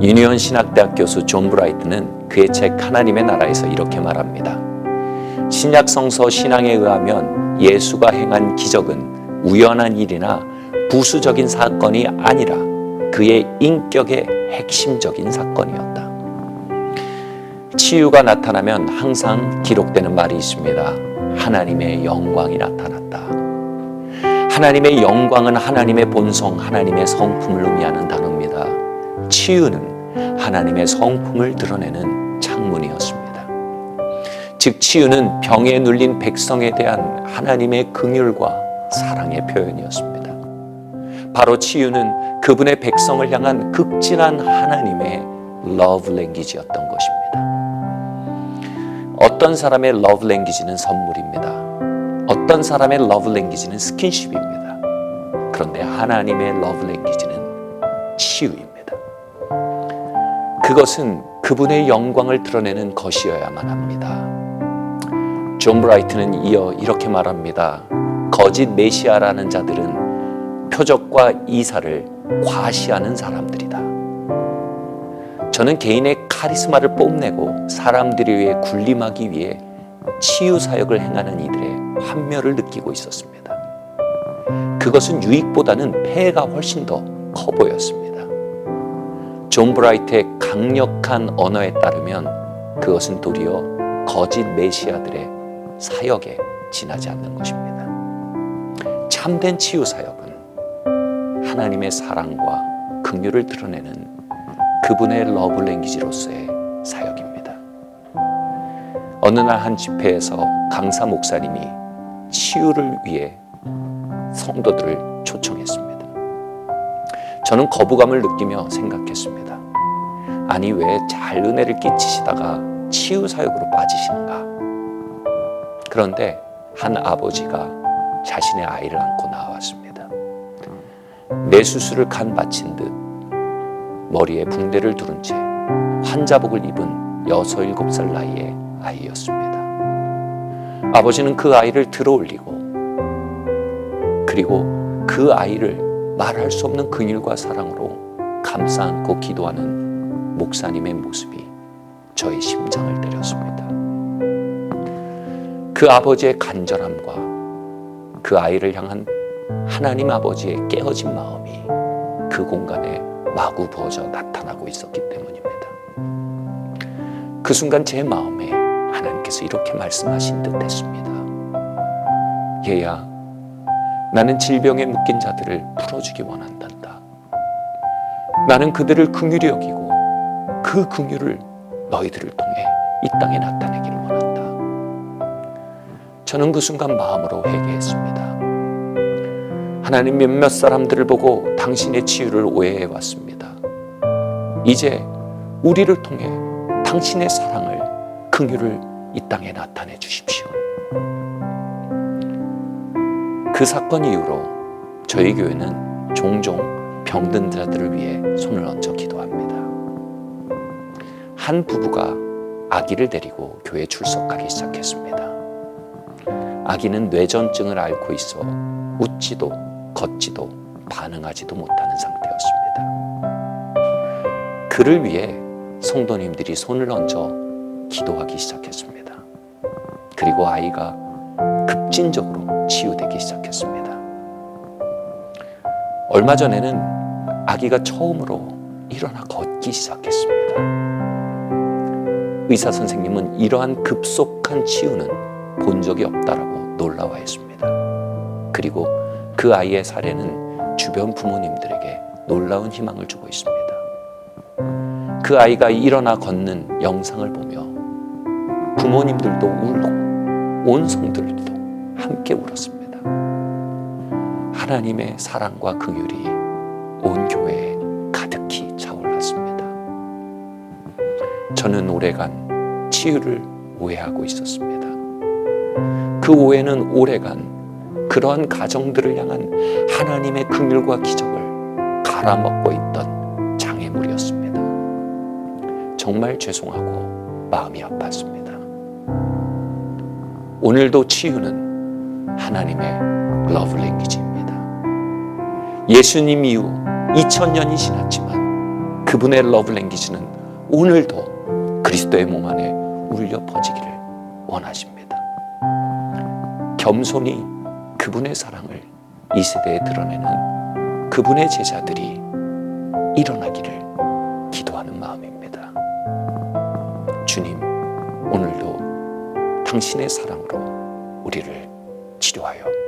유니온 신학대학 교수 존 브라이트는 그의 책 하나님의 나라에서 이렇게 말합니다. 신약 성서 신앙에 의하면 예수가 행한 기적은 우연한 일이나 부수적인 사건이 아니라 그의 인격의 핵심적인 사건이었다. 치유가 나타나면 항상 기록되는 말이 있습니다. 하나님의 영광이 나타났다. 하나님의 영광은 하나님의 본성, 하나님의 성품을 의미하는 단어입니다. 치유는 하나님의 성품을 드러내는 창문이었습니다. 즉 치유는 병에 눌린 백성에 대한 하나님의 긍휼과 사랑의 표현이었습니다. 바로 치유는 그분의 백성을 향한 극진한 하나님의 러브 랭귀지였던 것입니다. 어떤 사람의 러브 랭귀지는 선물입니다. 어떤 사람의 러브 랭귀지는 스킨십입니다. 그런데 하나님의 러브 랭귀지는 치유입니다. 그것은 그분의 영광을 드러내는 것이어야만 합니다. 존 브라이트는 이어 이렇게 말합니다. 거짓 메시아라는 자들은 표적과 이사를 과시하는 사람들이다. 저는 개인의 카리스마를 뽐내고 사람들을 위해 군림하기 위해 치유 사역을 행하는 이들의 환멸을 느끼고 있었습니다. 그것은 유익보다는 폐해가 훨씬 더 커 보였습니다. 존 브라이트의 강력한 언어에 따르면 그것은 도리어 거짓 메시아들의 사역에 지나지 않는 것입니다. 참된 치유 사역은 하나님의 사랑과 긍휼을 드러내는 그분의 러브 랭귀지로서의 사역입니다. 어느 날 한 집회에서 강사 목사님이 치유를 위해 성도들을 초청했습니다. 저는 거부감을 느끼며 생각했습니다. 아니 왜 잘 은혜를 끼치시다가 치유 사역으로 빠지시는가? 그런데 한 아버지가 자신의 아이를 안고 나왔습니다. 뇌수술을 간 마친 듯 머리에 붕대를 두른 채 환자복을 입은 6, 7살 나이의 아이였습니다. 아버지는 그 아이를 들어올리고 그리고 그 아이를 말할 수 없는 긍휼과 사랑으로 감싸 안고 기도하는 목사님의 모습이 저의 심장을 때렸습니다. 그 아버지의 간절함과 그 아이를 향한 하나님 아버지의 깨어진 마음이 그 공간에 마구 부어져 나타나고 있었기 때문입니다. 그 순간 제 마음에 하나님께서 이렇게 말씀하신 듯 했습니다. 얘야, 나는 질병에 묶인 자들을 풀어주기 원한단다. 나는 그들을 긍휼히 여기고 그 긍휼을 너희들을 통해 이 땅에 나타내기를 원한다. 저는 그 순간 마음으로 회개했습니다. 하나님, 몇몇 사람들을 보고 당신의 치유를 오해해 왔습니다. 이제 우리를 통해 당신의 사랑을, 긍휼을 이 땅에 나타내 주십시오. 그 사건 이후로 저희 교회는 종종 병든 자들을 위해 손을 얹어 기도합니다. 한 부부가 아기를 데리고 교회에 출석하기 시작했습니다. 아기는 뇌전증을 앓고 있어 웃지도 걷지도 반응하지도 못하는 상태였습니다. 그를 위해 성도님들이 손을 얹어 기도하기 시작했습니다. 그리고 아이가 급진적으로 치유되기 시작했습니다. 얼마 전에는 아기가 처음으로 일어나 걷기 시작했습니다. 의사 선생님은 이러한 급속한 치유는 본 적이 없다라고 놀라워했습니다. 그리고 그 아이의 사례는 주변 부모님들에게 놀라운 희망을 주고 있습니다. 그 아이가 일어나 걷는 영상을 보며 부모님들도 울고 온 성들도 함께 울었습니다. 하나님의 사랑과 긍휼이 온 교회에 가득히 차올랐습니다. 저는 오래간 치유를 오해하고 있었습니다. 그 오해는 오래간 그러한 가정들을 향한 하나님의 긍휼과 기적을 갈아먹고 있던 장애물이었습니다. 정말 죄송하고 마음이 아팠습니다. 오늘도 치유는 하나님의 러브 랭귀지입니다. 예수님 이후 2000년이 지났지만 그분의 러브 랭귀지는 오늘도 그리스도의 몸 안에 울려 퍼지기를 원하십니다. 겸손히 그분의 사랑을 이 세대에 드러내는 그분의 제자들이 일어나기를 기도하는 마음입니다. 주님, 오늘도 당신의 사랑으로 우리를 치료하여